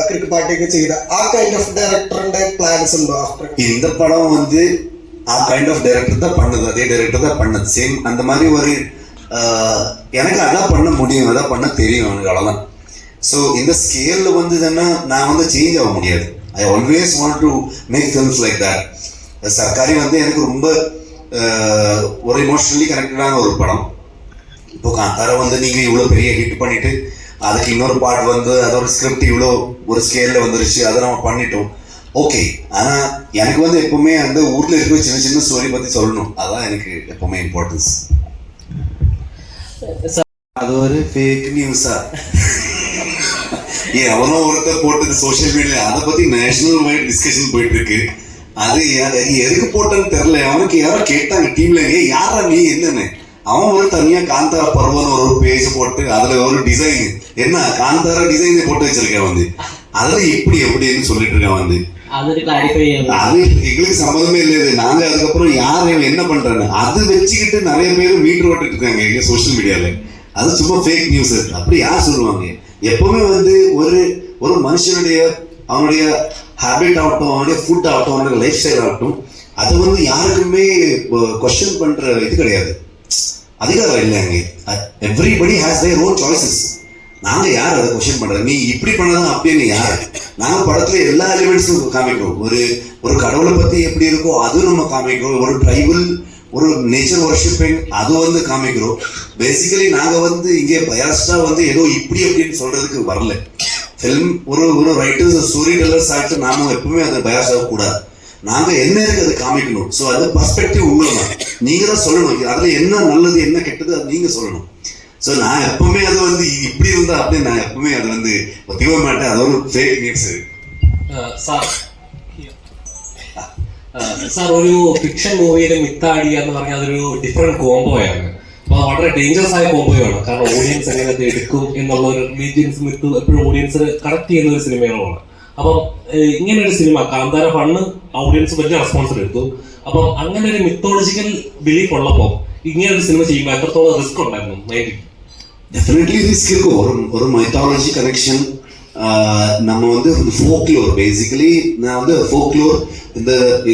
ക്രിക്കറ്റ് പാർട്ടിയൊക്കെ ചെയ്ത ആ കൈൻഡ് ഓഫ് ഡയറക്ടറിന്റെ പ്ലാൻസ് ഉണ്ടോ ആഫ്റ്റർ? இந்த படம் வந்து ஆ கைண்ட் ஆஃப் டைரக்டர் தான் பண்ணது, அதே டைரக்டர் தான் பண்ணது. சேம் அந்த மாதிரி ஒரு எனக்கு அதான் பண்ண முடியும், அதான் பண்ண தெரியும் எனக்கு, அவ்வளோதான். ஸோ இந்த ஸ்கேலில் வந்து தானே நான் வந்து சேஞ்ச் ஆக முடியாது. I always want to make films like that. சர்க்காரி வந்து எனக்கு ரொம்ப ஒரு இமோஷனலி கனெக்டடான ஒரு படம். இப்போ காந்தாரா வந்து நீங்கள் இவ்வளோ பெரிய ஹிட் பண்ணிட்டு அதுக்கு இன்னொரு பார்ட் வந்து அதோட ஸ்கிரிப்ட் இவ்வளோ ஒரு ஸ்கேலில் வந்துருச்சு, அதை நம்ம பண்ணிட்டோம். ஓகே. ஆனா எனக்கு வந்து எப்பவுமே அந்த ஊர்ல இருக்கிற சின்ன சின்ன ஸ்டோரி பத்தி சொல்லணும், அதான் எனக்கு எப்பவுமே இம்பார்ட்டன்ஸ். அது ஒரு ஃபேக் நியூஸா எவனோ ஒருத்தர் போட்டது சோசியல் மீடியா, அதை பத்தி நேஷனல் வைட் டிஸ்கஷன் போயிட்டு இருக்கு. அது எதுக்கு போட்டேன்னு தெரியல. அவனுக்கு யாரோ கேட்டாங்க டீம்ல, யாரா நீ என்னன்னு. அவன் ஒரு தனியா காந்தாரா பருவன்னு ஒரு பேஜ் போட்டு அதுல ஒரு டிசைன், என்ன காந்தாரா டிசைன் போட்டு வச்சிருக்கேன் வந்து, அதுல இப்படி எப்படின்னு சொல்லிட்டு இருக்கேன் வந்து. அது எங்களுக்கு சம்மதமே இல்லையே. நாங்க அதுக்கப்புறம் யார் என்ன பண்றாங்க அது வச்சுக்கிட்டு நிறைய பேர் மீட்டர் ஓட்டிட்டு இருக்காங்க எங்க சோசியல் மீடியால. அது சும்மா ஃபேக் நியூஸ். அப்படி யார் சொல்லுவாங்க? எப்பவுமே வந்து ஒரு மனுஷனுடைய அவனுடைய ஹேபிட் ஆகட்டும், அவனுடைய ஃபுட் ஆகட்டும், அவனுடைய லைஃப் ஸ்டைல் ஆகட்டும், அதை வந்து யாருக்குமே கொஸ்டின் பண்ற இது கிடையாது, அதிகாரம் இல்லைங்க. Everybody has their own choices. நாங்க யார் அதை கொஸ்டின் பண்றது? நீ இப்படி பண்ணதான் அப்படின்னு யார்? நாங்க படத்துல எல்லா எலிமெண்ட்ஸும் காமிக்கிறோம். ஒரு கடவுளை பத்தி எப்படி இருக்கோ அது நம்ம காமிக்கிறோம். ஒரு ட்ரைபல், ஒரு நேச்சர் வர்ஷிப்பிங் அது வந்து காமிக்கிறோம். பேசிக்கலி நாங்க வந்து இங்கே பயாஸ்டா வந்து ஏதோ இப்படி அப்படின்னு சொல்றதுக்கு வரல. ஃபிலிம் ஒரு ரைட்டர்ஸ் ஸ்டோரி டெல்லர்ஸ் ஆகிட்டு நாம எப்பவுமே அதை பயாஸ் ஆகக்கூடாது. நாங்க என்ன இருக்கு அதை காமிக்கணும். ஸோ அது பர்ஸ்பெக்டிவ் உங்களை தான், நீங்க தான் சொல்லணும். அதுல என்ன நல்லது என்ன கெட்டது அது நீங்க சொல்லணும். ஸோ நான் எப்பவுமே அது வந்து இப்படி இருந்தா அப்படின்னு நான் எப்பவுமே அது வந்து ஒத்திக்க மாட்டேன். அது ஒரு ஃபேக் நியூஸ். സാർ ഒരു ഫിക്ഷൻ മൂവിയിലെ മിത്താടി എന്ന് പറഞ്ഞാൽ അതൊരു ഡിഫറെന്റ് കോംബോയാണ്. അപ്പൊ വളരെ ഡേഞ്ചറസ് ആയ കോംബോയാണ്. കാരണം ഓഡിയൻസ് എങ്ങനെ അത് എടുക്കും എന്നുള്ള ഒരു റിലീജിയൻസ് മിത്ത് എപ്പോഴും ഓഡിയൻസിന് കണക്ട് ചെയ്യുന്ന ഒരു സിനിമകളാണ്. അപ്പം ഇങ്ങനെ ഒരു സിനിമ കാന്താര ഫണ്ണ് ഓഡിയൻസ് വലിയ റെസ്പോൺസ് എടുത്തു. അപ്പം അങ്ങനെ ഒരു മിത്തോളജിക്കൽ ബിലീഫ് ഉള്ളപ്പോൾ ഇങ്ങനെ ഒരു സിനിമ ചെയ്യുമ്പോൾ എത്രത്തോളം റിസ്ക് ഉണ്ടായിരുന്നു മൈൻഡിൽ? டெஃபினெட்லி ரிஸ்க் இருக்கும். ஒரு மைத்தாலஜி கனெக்ஷன். நம்ம வந்து ஃபோக்லோர், பேசிக்கலி நான் வந்து ஃபோக்லோர்,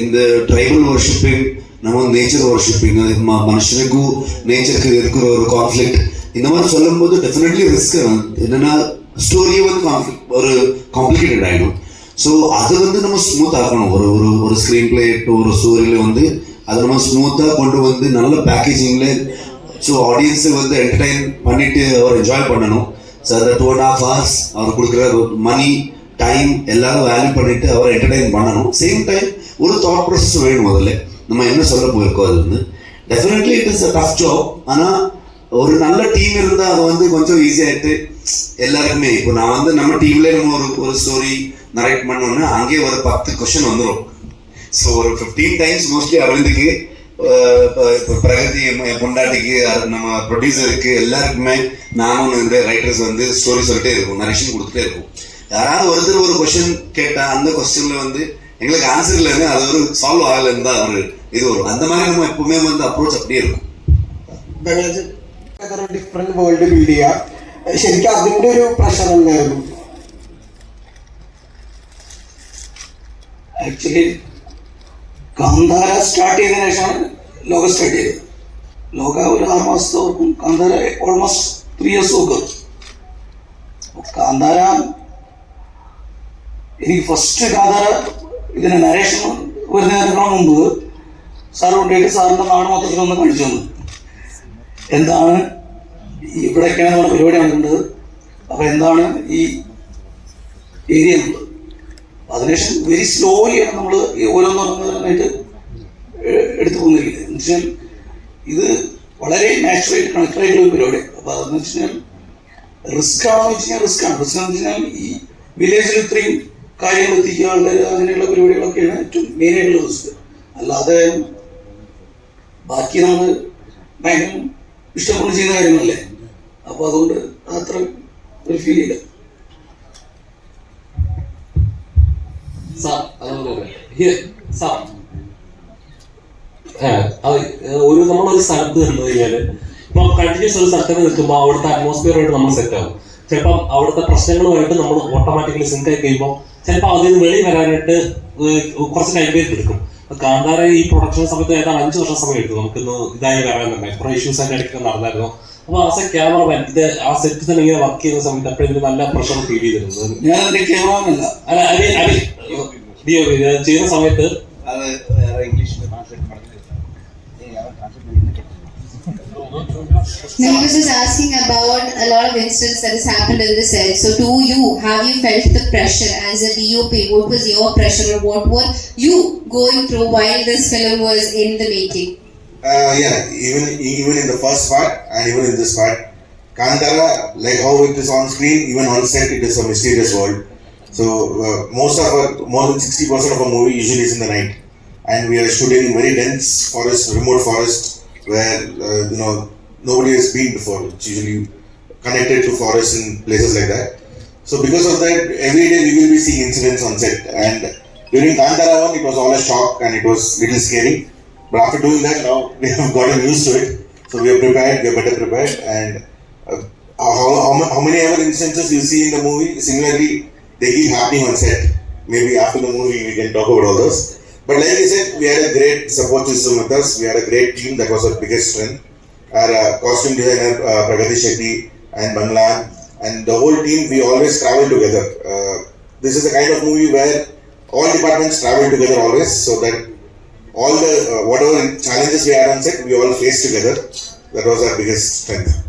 இந்த ட்ரைபல் வர்ஷிப்பிங், நம்ம நேச்சர் வர்ஷிப்பிங், மனுஷனுக்கும் நேச்சருக்கு இருக்கிற ஒரு கான்ஃப்ளிக்ட், இந்த மாதிரி சொல்லும் போது டெஃபினெட்லி ரிஸ்க். என்னன்னா ஸ்டோரியே வந்து ஒரு காம்ப்ளிகேட்டட் ஆகிடும். ஸோ அது வந்து நம்ம ஸ்மூத் ஆக்கணும். ஒரு ஸ்க்ரீன் பிளே ஒரு ஸ்டோரியில் வந்து அதை நம்ம ஸ்மூத்தாக கொண்டு வந்து நல்ல பேக்கேஜிங்கில், ஸோ ஆடியன்ஸை வந்து என்டர்டைன் பண்ணிட்டு அவர் என்ஜாய் பண்ணணும். ஸோ அந்த 2.5 hours அவர் கொடுக்குற மணி டைம் எல்லாரும் வேல்யூ பண்ணிட்டு அவர் என்டர்டைன் பண்ணணும். சேம் டைம் ஒரு தாட் ப்ராசஸ் வேணும். முதல்ல நம்ம என்ன சொல்ல போயிருக்கோம் அது வந்து definitely it is a tough job. ஆனால் ஒரு நல்ல டீம் இருந்தால் அது வந்து கொஞ்சம் ஈஸியாகிட்டு எல்லாருக்குமே. இப்போ நான் வந்து நம்ம டீம்ல நம்ம ஒரு ஸ்டோரி நரேட் பண்ணோன்னா அங்கேயே ஒரு 10 கொஸ்டின் வந்துடும். ஸோ ஒரு 15 times மோஸ்ட்லி அரவிந்துக்கு, பிரகதி பொண்டாட்டிக்கு, நம்ம ப்ரொடியூசருக்கு, எல்லாருக்குமே நானும் இந்த ரைட்டர்ஸ் வந்து ஸ்டோரி சொல்லிட்டே இருக்கும், நரேஷன் கொடுத்துட்டே இருக்கும். யாராவது ஒருத்தர் ஒரு கொஸ்டின் கேட்டா அந்த கொஸ்டின்ல வந்து எங்களுக்கு ஆன்சர் இல்லைன்னு அது ஒரு சால்வ் ஆகலைன்னு தான் ஒரு இது வரும். அந்த மாதிரி நம்ம எப்பவுமே வந்து அப்ரோச் அப்படியே இருக்கும். ഡിഫറെന്റ് വേൾഡ് ബിൽഡ് ചെയ്യുക, ശരിക്കും അതിന്റെ ഒരു പ്രഷർ ഉണ്ടായിരുന്നു. ആക്ച്വലി കാന്താര സ്റ്റാർട്ട് ചെയ്തതിനു ശേഷമാണ് ലോക സ്റ്റാർട്ട് ചെയ്തത്. ലോക ഒരു 6 മാസത്തെ ഓർക്കും, കാന്താര ഓൾമോസ്റ്റ് 3 years ഒക്കെ. കാന്താര എനിക്ക് ഫസ്റ്റ് കാന്താര ഇതിന് നരേഷൻ വരുന്നതിനേക്കാൾ മുമ്പ് സാർ കൊണ്ടുപോയിട്ട് സാറിൻ്റെ നാട് മൊത്തത്തിൽ ഒന്ന് കാണിച്ചു തന്നു. എന്താണ് ഇവിടെയൊക്കെയാണ് നമ്മുടെ പരിപാടി നടക്കേണ്ടത്, അപ്പോൾ എന്താണ് ഈ ഏരിയ എന്നുള്ളത്. അതിനുശേഷം വെരി സ്ലോലിയാണ് നമ്മൾ ഓരോന്നോരോന്നായിട്ട് എടുത്തു പോന്നിരിക്കുന്നത്. എന്ന് വെച്ചാൽ ഇത് വളരെ നാച്ചുറലായിട്ട് കണക്ട് ആയിട്ടുള്ള ഒരു പരിപാടിയാണ്. അപ്പോൾ അതെന്ന് വെച്ച് കഴിഞ്ഞാൽ റിസ്ക് ആണെന്ന് വെച്ച് കഴിഞ്ഞാൽ റിസ്ക് എന്ന് വെച്ച് കഴിഞ്ഞാൽ ഈ വില്ലേജിൽ ഇത്രയും കാര്യങ്ങൾ എത്തിക്കുക, ആൾക്കാർ അങ്ങനെയുള്ള പരിപാടികളൊക്കെയാണ് ഏറ്റവും മെയിനായിട്ടുള്ള റിസ്ക്. അല്ലാതെ ബാക്കി നമ്മൾ ഭയങ്കര ഇഷ്ടപ്പെട്ട് ചെയ്യുന്ന കാര്യങ്ങളല്ലേ. അപ്പോൾ അതുകൊണ്ട് അത്ര ഒരു ഫീൽ ചെയ്യില്ല. ഒരു നമ്മളൊരു സ്ഥലത്ത് നിന്ന് കഴിഞ്ഞാല് ഇപ്പൊ കണ്ടിന്യൂസ് ഒരു സ്ഥലത്ത് നിൽക്കുമ്പോൾ അവിടുത്തെ അറ്റ്മോസ്ഫിയറുമായിട്ട് നമ്മൾ സെറ്റ് ആവും. ചിലപ്പം അവിടുത്തെ പ്രശ്നങ്ങളുമായിട്ട് നമ്മൾ ഓട്ടോമാറ്റിക്കലി സിങ്ക് ആയി കഴിയുമ്പോൾ ചിലപ്പോൾ അതിൽ നിന്ന് വെളി വരാനായിട്ട് കുറച്ച് ടൈം എടുക്കും. കാന്താര ഈ പ്രൊഡക്ഷൻ സമയത്ത് ഏതാണ്ട് 5 വർഷം സമയം എടുത്തു നമുക്കിന്ന് ഇതായി വരാൻ തന്നെ. കുറെ ഇഷ്യൂസ് ഒക്കെ ഇടയ്ക്ക് നടന്നായിരുന്നു. അപ്പൊ ആസ് എ ക്യാമറമാൻ ഇത് ആ സെറ്റ് തന്നെ ഇങ്ങനെ വർക്ക് ചെയ്യുന്ന സമയത്ത് അപ്പോഴും നല്ല പ്രഷർ ഫീൽ ചെയ്തിരുന്നത്. ചെയ്യുന്ന സമയത്ത് No, I was just asking about a lot of incidents that has happened in the set. So to you, have you felt the pressure as a DOP? What was your pressure or what were you going through while this film was in the making? Yeah, even in the first part and even in this part, Kantara, like how it is on screen, even on set, it is a mysterious world. So more than 60% of a movie usually is in the night, and we are shooting in very dense forest, remote forest, where nobody has been before. It's usually connected to forests and places like that. So because of that, every day we will be seeing incidents on set. And during Kantara 1, it was all a shock and it was little scary. But after doing that, now we have gotten used to it. So we are prepared, we are better prepared. And how many ever instances you see in the movie, similarly, they keep happening on set. Maybe after the movie we can talk about all those. But like I said, we had a great support system with us. We had a great team. That was our biggest strength. Our costume designer Pragati Shetty and Banglan and the whole team, we always travel together. This is a kind of movie where all departments travel together always, so that all the whatever challenges we had on set, we all face together. That was our biggest strength.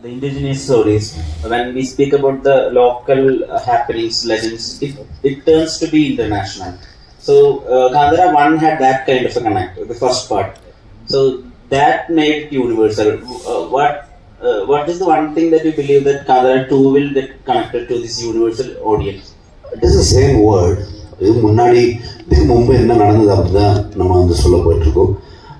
The indigenous stories, when we speak about the local happenings, legends, it turns to be international. So Kantara 1 had that kind of a connect, the first part. So that made it universal. What is the one thing that you believe that Kantara 2 will get connected to this universal audience? It is the same word. இதுக்கு முன்பு என்ன நடந்தது அப்படிதான் நம்ம வந்து சொல்ல போயிட்டு இருக்கோம்.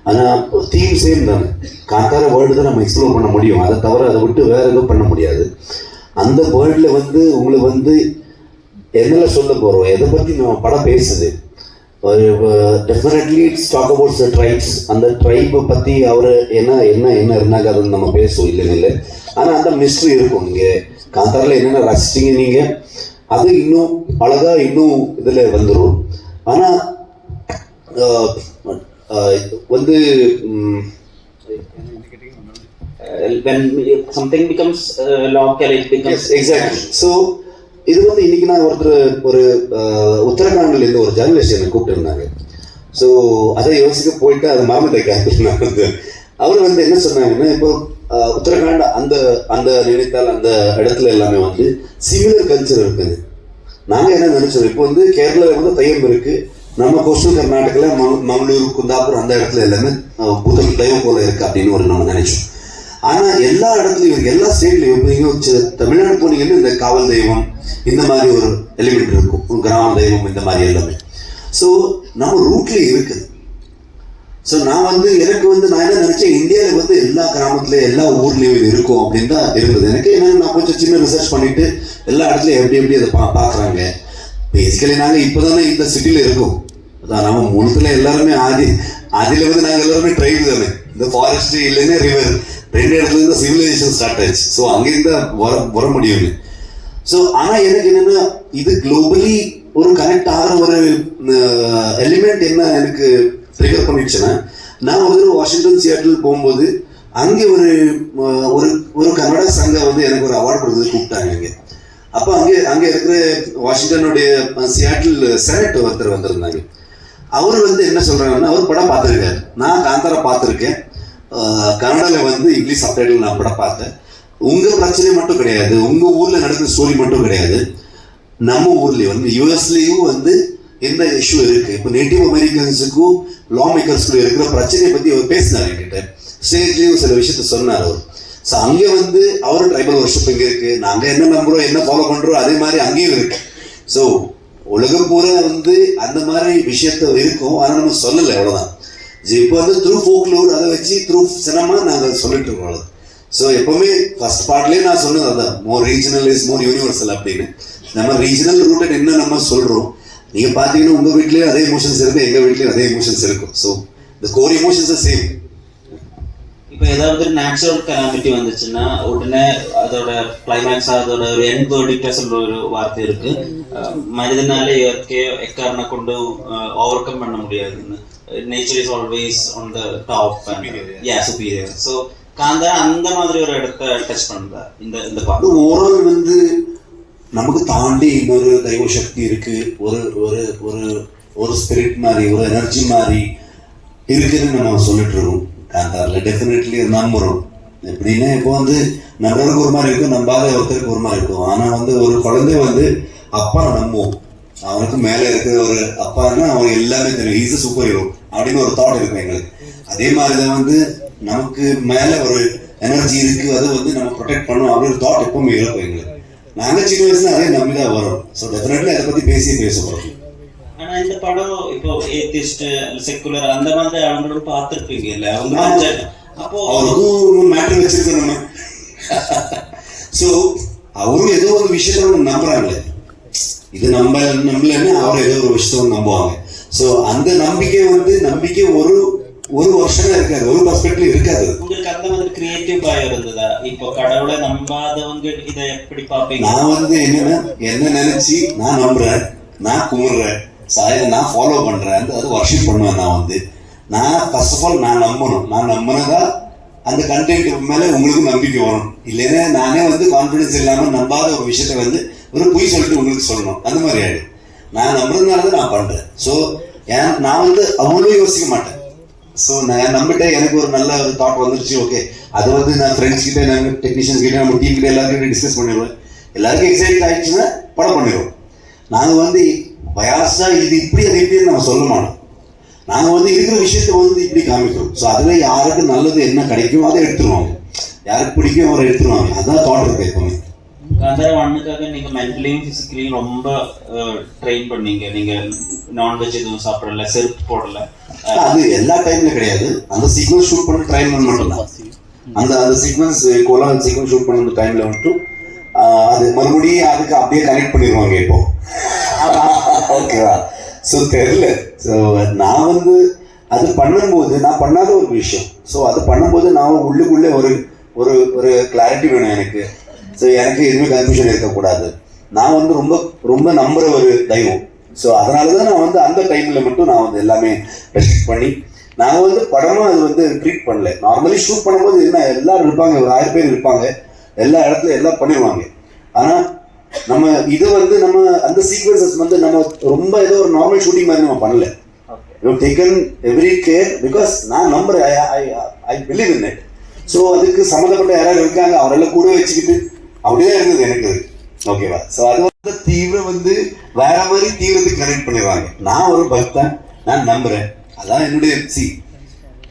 ஆனால் தீம் சேம் தானே. காந்தார வேர்ல்டு தான் நம்ம எக்ஸ்ப்ளோர் பண்ண முடியும். அதை தவிர அதை விட்டு வேற எதுவும் பண்ண முடியாது. அந்த வேர்ல்டில் வந்து உங்களுக்கு வந்து என்னெல்லாம் சொல்ல போகிறோம், எதை பற்றி நம்ம படம் பேசுது. ஒரு definitely it's talk about the tribes. அந்த ட்ரைப்பை பற்றி அவர் என்ன இருந்தாங்க அதை நம்ம பேசுவோம், இல்லை. ஆனால் அந்த மிஸ்ட்ரி இருக்கும். நீங்கள் காந்தாரில் என்னென்ன ரசிச்சிங்க நீங்கள், அது இன்னும் அழகாக இன்னும் இதில் வந்துடும். ஆனால் வந்து when something becomes local, it becomes exactly. So இது வந்து இன்னைக்கு நான் ஒரு உத்தரகாண்டில் இருந்து ஒரு ஜேர்னலிஸ்ட் என்னை கூப்பிட்டு இருந்தாங்க. ஸோ அதை யோசிக்க போயிட்டு அதை மறந்துட்டேன். அவர் வந்து என்ன சொன்னாங்கன்னா, இப்போ உத்தரகாண்ட் அந்த நினைத்தால் அந்த இடத்துல எல்லாமே வந்து சிமிலர் கல்ச்சர் இருக்குது. நாங்கள் என்ன நினைச்சோம், இப்போ வந்து கேரளாவில் வந்து தையம் இருக்குது, நம்ம கொஸ்டின் கர்நாடகாவில் மங்களூர் குந்தாப்பூர் அந்த இடத்துல எல்லாமே புத்தம் தெய்வம் போல இருக்குது அப்படின்னு நம்ம நினைச்சோம். ஆனால் எல்லா இடத்துலையும் எல்லா ஸ்டேட்லையும் இப்போ நீங்கள் தமிழ்நாடு போனீங்கன்னா இந்த காவல் தெய்வம் இந்த மாதிரி ஒரு எலிமெண்ட் இருக்கும், கிராம தெய்வம் இந்த மாதிரி எல்லாமே. ஸோ நம்ம ரூட்லேயும் இருக்குது. ஸோ நான் என்ன நினச்சேன், இந்தியாவில் வந்து எல்லா கிராமத்துலேயும் எல்லா ஊர்லேயும் இது இருக்கும் அப்படின்னு தான் இருக்குது. எனக்கு என்னென்னு நான் கொஞ்சம் சின்ன ரிசர்ச் பண்ணிவிட்டு எல்லா இடத்துலையும் எப்படி அதை பார்க்குறாங்க. பேசிக்கலி நாங்கள் இப்போ தானே இந்த சிட்டியில் இருக்கோம். அதான் நம்ம முழுத்தில் எல்லாருமே அதில் வந்து நாங்கள் எல்லாருமே ட்ரைப் தானே. இந்த ஃபாரஸ்ட் இல்லைன்னா ரிவர், ரெண்டு இடத்துல இருந்து சிவிலைசேஷன் ஸ்டார்ட் ஆயிடுச்சு. ஸோ அங்கேருந்து வர முடியும்னு. ஸோ ஆனால் எனக்கு என்னென்னா, இது குளோபலி ஒரு கனெக்ட் ஆகிற ஒரு எலிமெண்ட் என்ன எனக்கு ட்ரிகர் பண்ணிடுச்சுன்னா, நான் ஒரு வாஷிங்டன் சியாட்டில் போகும்போது அங்கே ஒரு கன்னட சங்கம் வந்து எனக்கு ஒரு அவார்டு கொடுத்தது கூப்பிட்டாங்க அங்கே. அப்போ அங்கே இருக்கிற வாஷிங்டனுடைய சியாட்டில் செனட் ஒருத்தர் வந்திருந்தாங்க. அவர் வந்து என்ன சொல்கிறாங்கன்னா, அவர் படம் பார்த்துருக்காரு. நான் காந்தாரா பார்த்துருக்கேன், கன்னடாவில் வந்து இங்கிலீஷ் சப்டைட்டில் நான் படம் பார்த்தேன். உங்கள் பிரச்சனை மட்டும் கிடையாது, உங்கள் ஊரில் நடக்கிற ஸ்டோரி மட்டும் கிடையாது, நம்ம ஊர்லேயும் வந்து யூஎஸ்லேயும் வந்து என்ன இஷ்யூ இருக்குது. இப்போ நேட்டிவ் அமெரிக்கன்ஸுக்கும் லா மேக்கர்ஸ்க்கும் இருக்கிற பிரச்சனையை பற்றி அவர் பேசினார் என்கிட்ட. ஸ்டேஜ்லேயும் சில விஷயத்த சொன்னார் அவர். ஸோ அங்கே வந்து அவர் ட்ரைபல் வர்ஷிப் இங்கே இருக்குது, நாங்கள் என்ன நம்புகிறோம் என்ன ஃபாலோ பண்ணுறோம் அதே மாதிரி அங்கேயும் இருக்குது. ஸோ உலகம் பூரா வந்து அந்த மாதிரி விஷயத்த இருக்கும், ஆனால் நம்ம சொல்லலை, அவ்வளோதான். இப்போ வந்து த்ரூ ஃபோக்லோர் அதை வச்சு த்ரூ சினிமா நாங்கள் சொல்லிட்டு இருக்கோம், அவ்வளோ. ஸோ எப்போவுமே ஃபர்ஸ்ட் பார்ட்லேயே நான் சொன்னது அதான், மோர் ரீஜனல் இஸ் மோர் யூனிவர்சல் அப்படின்னு. நம்ம ரீஜனல் ரூட்டட் என்ன நம்ம சொல்கிறோம், நீங்கள் பார்த்தீங்கன்னா உங்கள் வீட்லேயும் அதே எமோஷன்ஸ் இருக்குது, எங்கள் வீட்லேயும் அதே எமோஷன்ஸ் இருக்கும். So the core emotions R same. இப்போ ஏதாவது ஒரு நேச்சுரல் கலாமிட்டி வந்துச்சுன்னா உடனே அதோட கிளைமேக்ஸ், அதோட ஒரு எண்ட் வேர்டிக்டா சொல்ற ஒரு வார்த்தை இருக்கு, மனிதனால இயற்கையை எக்காரண கொண்டு ஓவர் கம் பண்ண முடியாதுன்னு. Nature is always on the top, superior. So Kantara அந்த மாதிரி ஒரு இடத்த டச் பண்ணுதா இந்த பாட்டு? ஓவரால் வந்து நமக்கு தாண்டி இன்னொரு தெய்வ சக்தி இருக்கு, ஒரு ஒரு ஒரு ஸ்பிரிட் மாதிரி, ஒரு எனர்ஜி மாதிரி இருக்குதுன்னு நம்ம சொல்லிட்டு இருக்கோம். காந்தாரில் டெஃபினெட்லி நம்புகிறோம். எப்படின்னா இப்போ வந்து நம்மளுக்கு ஒரு மாதிரி இருக்கும், நம்பாத ஒருத்தருக்கு ஒரு மாதிரி இருக்கும். ஆனால் வந்து ஒரு குழந்தை வந்து அப்பா நம்புவோம், அவனுக்கு மேலே இருக்கிற ஒரு அப்பான்னா அவனுக்கு எல்லாமே தெரியும், ஈஸி சூப்பர் ஹீரோ அப்படின்னு ஒரு தாட் இருக்கும் எங்களுக்கு. அதே மாதிரி தான் வந்து நமக்கு மேலே ஒரு எனர்ஜி இருக்குது, அதை வந்து நம்ம ப்ரொடெக்ட் பண்ணணும் அப்படின்னு ஒரு தாட் எப்பவுமே இருக்கும் எங்களுக்கு. நாங்கள் சின்ன வயசுல அதே நம்பி தான் வரும். ஸோ டெஃபினெட்லி அதை பற்றி பேச போகிறோம். ஆனா இந்த படம் இப்போ ஏத்திஸ்ட் செக்குலர் அந்த மாதிரி அவங்களும் பார்த்துருப்பீங்க இல்ல, அவங்க அப்போ அவருக்கும் மேட்டர் வச்சிருக்கோம் நம்ம. ஸோ அவரும் ஏதோ ஒரு விஷயத்த நம்புறாங்களே, இது நம்பலன்னு அவர் ஏதோ ஒரு விஷயத்த நம்புவாங்க. ஸோ அந்த நம்பிக்கை ஒரு வருஷமே இருக்காது, ஒரு பர்ஸ்பெக்டிவ் இருக்காது. உங்களுக்கு அந்த மாதிரி கிரியேட்டிவ் பயம் இருந்ததா? இப்போ கடவுளை நம்பாதவங்க இதை எப்படி பார்ப்பீங்க? நான் வந்து என்ன நினைச்சு நான் நம்புறேன், நான் கும்பிடுறேன், சாயதை நான் ஃபாலோ பண்றேன், அது வர்ஷிப் பண்ணுவேன். நான் ஃபர்ஸ்ட் ஆஃப் ஆல் நான் நம்பினதா அந்த கண்டென்ட் மேல உங்களுக்கு நம்பிக்கை வரும். இல்லைன்னா நானே வந்து கான்ஃபிடன்ஸ் இல்லாம நம்பாத ஒரு விஷயத்த வந்து ஒரு பொய் சொல்லிட்டு உங்களுக்கு சொல்லணும், அந்த மாதிரி ஆயிடும். நான் நம்புறதுனால தான் நான் பண்றேன். ஸோ நான் வந்து அவ்வளோ யோசிக்க மாட்டேன். ஸோ நான் நம்பிட்டேன், எனக்கு ஒரு நல்ல ஒரு தாட் வந்துருச்சு, ஓகே, அதை வந்து நான் ஃப்ரெண்ட்ஸ் கிட்ட, நாங்கள் டெக்னீஷியன்ஸ் கிட்ட, நம்ம டீம் கிட்ட எல்லாருக்கிட்ட டிஸ்கஸ் பண்ணிடுவேன். எல்லாருக்கும் எக்ஸைட் ஆயிடுச்சுன்னா படம் பண்ணிடுவோம். நாங்கள் வந்து பயாஸா இது இப்படி அது இப்படின்னு நம்ம சொல்ல மாட்டோம். நாங்கள் வந்து இருக்கிற விஷயத்த வந்து இப்படி காமிக்கிறோம். ஸோ அதில் யாருக்கு நல்லது என்ன கிடைக்கும் அதை எடுத்துருவாங்க, யாருக்கு பிடிக்கும் அவரை எடுத்துருவாங்க. அதான் தாட் இருக்கு எப்பவுமே. காந்தாரா 1க்காக நீங்க மென்டலியும் பிசிக்கலியும் ரொம்ப ட்ரெயின் பண்ணீங்க. நீங்க நான்வெஜ் எதுவும் சாப்பிடல, செருப்பு போடல. அது எல்லா டைம்ல கிடையாது. அந்த சீக்வன்ஸ் ஷூட் பண்ண டைம் மட்டும்தான். அந்த சீக்வன்ஸ் கோலார் சீக்வன்ஸ் ஷூட் பண்ண டைம்ல மட்டும் அது மறுபடியும் அதுக்கு அப்படியே கனெக்ட் பண்ணிடுவாங்க இப்போ. ஓகேவா? ஸோ தெரியல. ஸோ நான் வந்து அது பண்ணும்போது நான் பண்ணாத ஒரு விஷயம். ஸோ அது பண்ணும்போது நான் உள்ளுக்குள்ளே ஒரு கிளாரிட்டி வேணும் எனக்கு. ஸோ எனக்கு எதுவுமே கன்ஃபியூஷன் இருக்கக்கூடாது. நான் வந்து ரொம்ப நம்புற ஒரு தெய்வம். ஸோ அதனால தான் நான் வந்து அந்த டைமில் மட்டும் நான் வந்து எல்லாமே ரெஸ்ட்ரிக்ட் பண்ணி நாங்கள் வந்து படமும் அது வந்து ட்ரீட் பண்ணல. நார்மலி ஷூட் பண்ணும்போது என்ன எல்லாரும் இருப்பாங்க, ஒரு 1000 பேர் இருப்பாங்க, எல்லா இடத்துல எல்லாம் பண்ணிடுவாங்க. ஆனால் நம்ம இது வந்து நம்ம அந்த சீக்வன்சஸ் வந்து நம்ம ரொம்ப ஏதோ ஒரு நார்மல் ஷூட்டிங் மாதிரி நம்ம பண்ணல. டேக்கன் எவ்ரி கேர் பிகாஸ் நான் நம்புறேன், I believe in it. So அதுக்கு சம்மந்தப்பட்ட யாராவது இருக்காங்க, அவரெல்லாம் கூட வச்சுக்கிட்டு அப்படிதான் இருந்தது எனக்கு. ஓகேவா? ஸோ அது வந்து தீவிரம் வந்து வேற மாதிரி தீவிரத்துக்கு கனெக்ட் பண்ணிடுவாங்க. நான் ஒரு பக்தன், நான் நம்புறேன், அதான் என்னுடைய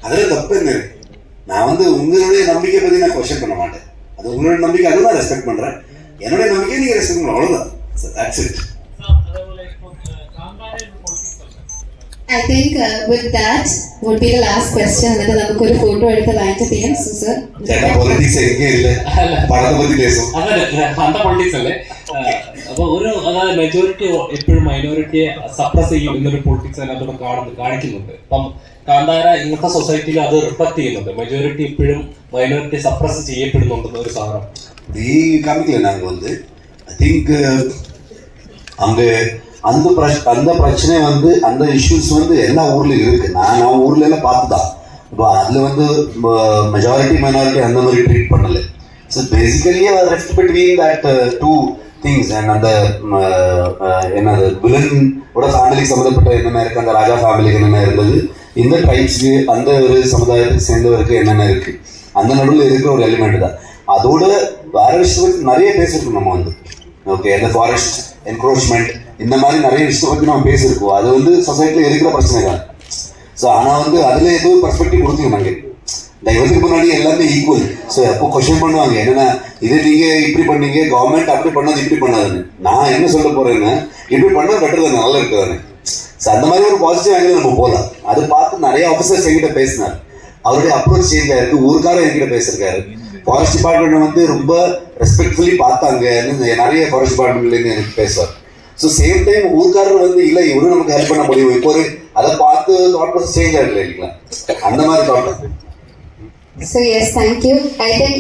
அதில் தப்பு என்ன இருக்கு? நான் வந்து உங்களுடைய நம்பிக்கை பற்றி நான் கொஸ்டின் பண்ண மாட்டேன். அது உங்களுடைய நம்பிக்கை, அதை நான் ரெஸ்பெக்ட் பண்றேன். என்னுடைய நம்பிக்கை நீங்க ரெஸ்பெக்ட் பண்ணணும், அவ்வளவுதான். So that's it. I think with that would be the last question. എന്നിട്ട് നമുക്ക് ഒരു ഫോട്ടോ എടുത്ത് വൈൻഡപ്പ് ചെയ്യാം. സർ ചേട്ടാ പൊളിറ്റിക്സ് എங்கே ഇല്ല, പടത്തെ പറ്റി പേസും. അതല്ല അന്ത പൊളിറ്റിക്സ് അല്ലേ. അപ്പൊ അതായത് മെജോറിറ്റി എപ്പോഴും മൈനോറിറ്റിയെ സപ്രസ് ചെയ്യും എന്നൊരു പൊളിറ്റിക്സ് അതിനകത്തോടെ കാണിക്കുന്നുണ്ട്. അപ്പം കാന്താര ഇന്നത്തെ സൊസൈറ്റിയിൽ അത് റിഫ്ലക്ട് ചെയ്യുന്നുണ്ട്. മെജോറിറ്റി എപ്പോഴും മൈനോറിറ്റി സപ്രസ് ചെയ്യപ്പെടുന്നുണ്ടെന്ന ഒരു സാധനം ഈ കാമിക്കல நாங்கள் வந்து ஐ திங்க் அங்கே அந்த பிரச்சனை வந்து அந்த இஷ்யூஸ் வந்து எல்லா ஊர்லயும் இருக்கு. நான் ஊர்ல எல்லாம் பார்த்துதான். இப்போ அதுல வந்து மெஜாரிட்டி மைனாரிட்டி அந்த மாதிரி ட்ரீட் பண்ணல. So basically rift between that two things. And அந்த என்னது வில்லனோட ஃபேமிலிக்கு சம்மந்தப்பட்ட என்னென்ன இருக்கு, அந்த ராஜா ஃபேமிலிக்கு என்னென்ன இருந்தது, இந்த ட்ரைப்ஸ்க்கு அந்த ஒரு சமுதாயத்துக்கு சேர்ந்தவருக்கு என்னென்ன இருக்கு, அந்த நடுவில் இருக்கிற ஒரு எலிமெண்ட் தான். அதோட வேற விஷயத்துக்கு நிறைய பேசிருக்கோம் நம்ம வந்து. ஓகே, அந்த ஃபாரஸ்ட் என்க்ரோச்மெண்ட் இந்த மாதிரி நிறைய விஷயத்தை பற்றி நம்ம பேசியிருக்கோம். அது வந்து சொசைட்டியில் இருக்கிற பிரச்சனை தான். ஸோ ஆனால் வந்து அதில் எதுவும் பர்ஸ்பெக்டிவ் கொடுத்துருக்கோம் நாங்கள். தெய்வத்துக்கு முன்னாடி எல்லாமே ஈக்குவல். ஸோ எப்போ கொஸ்டின் பண்ணுவாங்க, என்னென்னா இதை நீங்கள் இப்படி பண்ணீங்க, கவர்மெண்ட் அப்படி பண்ணது இப்படி பண்ணாதுன்னு. நான் என்ன சொல்ல போகிறேன்னா இப்படி பண்ணால் பெட்டர் தானே, நல்லா இருக்குதானே. ஸோ அந்த மாதிரி ஒரு பாசிட்டிவ் ஆங்கிள் நம்ம போகலாம். அதை பார்த்து நிறைய ஆஃபீஸர்ஸ் என்கிட்ட பேசினார். அவருடைய அப்ரோச் சேஞ்ச் ஆயிருக்கு. ஊருக்காரர் என்கிட்ட பேசியிருக்காரு. ஃபாரஸ்ட் டிபார்ட்மெண்ட் வந்து ரொம்ப ரெஸ்பெக்ட்ஃபுல்லி பார்த்தாங்க. நிறைய ஃபாரஸ்ட் டிபார்ட்மெண்ட்லேருந்து எனக்கு பேசுவார். ஸோ சேம் டைம் ஊருக்காரர் வந்து இல்லை இவரும் நமக்கு ஹெல்ப் பண்ண முடியும், இப்போ ஒரு அதை பார்த்து தாட் ப்ராசஸ் சேஞ்ச் ஆகிடல இல்லைங்களா, அந்த மாதிரி thought. So yes, thank you. I think